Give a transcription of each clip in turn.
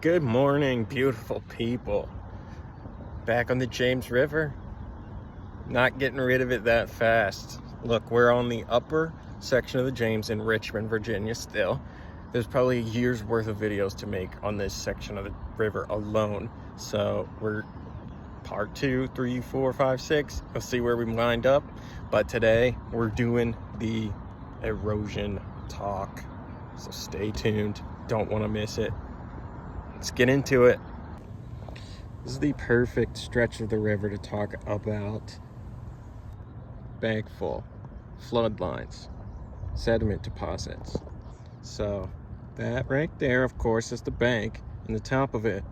Good morning, beautiful people. Back on the James River. Not getting rid of it that fast. Look, we're on the upper section of the James in Richmond, Virginia still. There's probably a year's worth of videos to make on this section of the river alone. So we're part 2, 3, 4, 5, 6. We'll see where we lined up. But today we're doing the erosion talk. So stay tuned. Don't want to miss it. Let's get into it. This is the perfect stretch of the river to talk about bankful, flood lines, sediment deposits. So that right there, of course, is the bank, and the top of it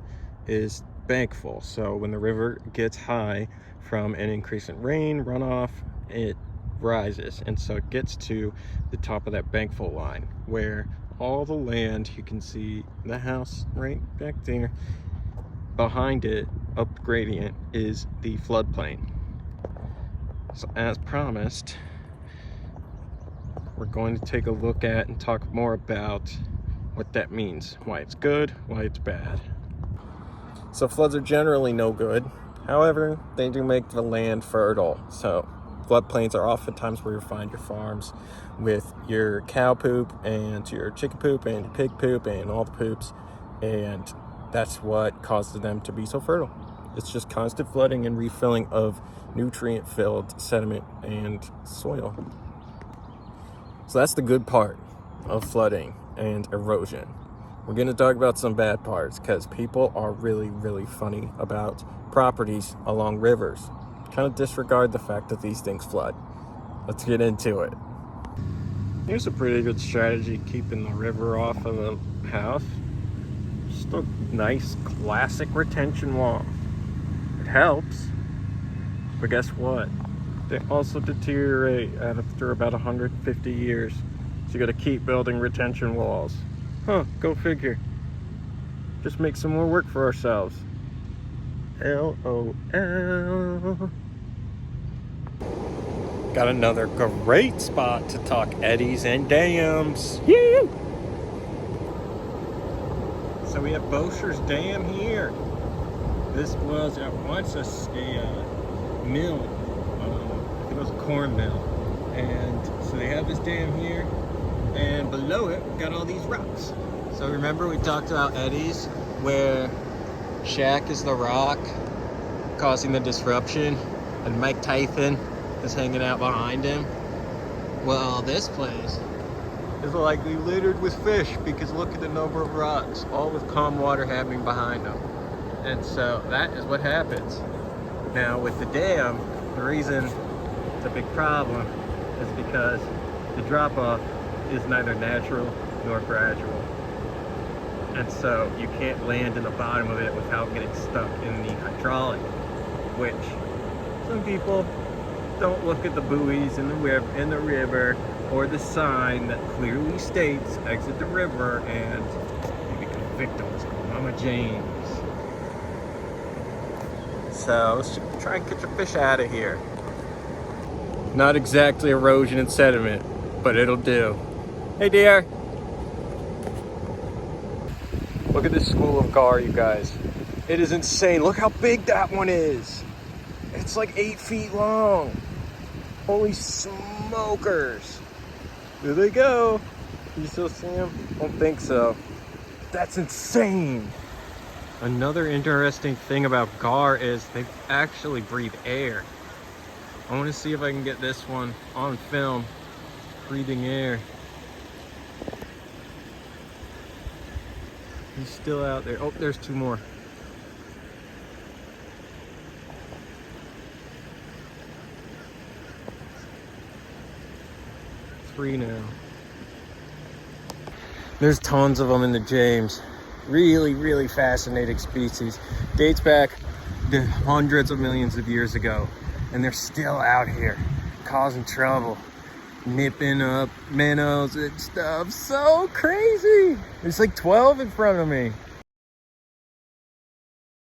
is bankful. So when the river gets high from an increase in rain runoff, it rises, and so it gets to the top of that bankful line where all the land, you can see the house right back there, behind it up the gradient is the floodplain. So as promised, we're going to take a look at and talk more about what that means, why it's good, why it's bad. So floods are generally no good. However, they do make the land fertile. So floodplains are oftentimes where you find your farms with your cow poop and your chicken poop and your pig poop and all the poops, and that's what causes them to be so fertile. It's just constant flooding and refilling of nutrient-filled sediment and soil. So that's the good part of flooding and erosion. We're going to talk about some bad parts because people are really funny about properties along rivers. Kind of disregard the fact that these things flood. Let's get into it. Here's a pretty good strategy keeping the river off of the house. Just a nice classic retention wall. It helps, but guess what? They also deteriorate after about 150 years. So you gotta keep building retention walls. Go figure. Just make some more work for ourselves. LOL. Got another great spot to talk eddies and dams. Yee! So we have Bosher's Dam here. This was at once a mill. I think it was a corn mill. And so they have this dam here, and below it we got all these rocks. So remember we talked about eddies, where Shaq is the rock causing the disruption and Mike Tyson is hanging out behind him? Well, this place is likely littered with fish because look at the number of rocks, all with calm water happening behind them. And so that is what happens. Now with the dam, the reason it's a big problem is because the drop-off is neither natural nor gradual. And so you can't land in the bottom of it without getting stuck in the hydraulic, which some people don't look at the buoys in the river or the sign that clearly states exit the river, and they become victims of Mama James. So let's try and catch a fish out of here. Not exactly erosion and sediment, but it'll do. Hey dear. Look at this school of gar, you guys. It is insane. Look how big that one is. It's like 8 feet long. Holy smokers. There they go. Can you still see them? Don't think so. That's insane. Another interesting thing about gar is they actually breathe air. I want to see if I can get this one on film breathing air. He's still out there. Oh, there's 2 more. 3 now. There's tons of them in the James. Really fascinating species. Dates back to hundreds of millions of years ago, and they're still out here causing trouble, nipping up minnows and stuff. So crazy. There's like 12 in front of me.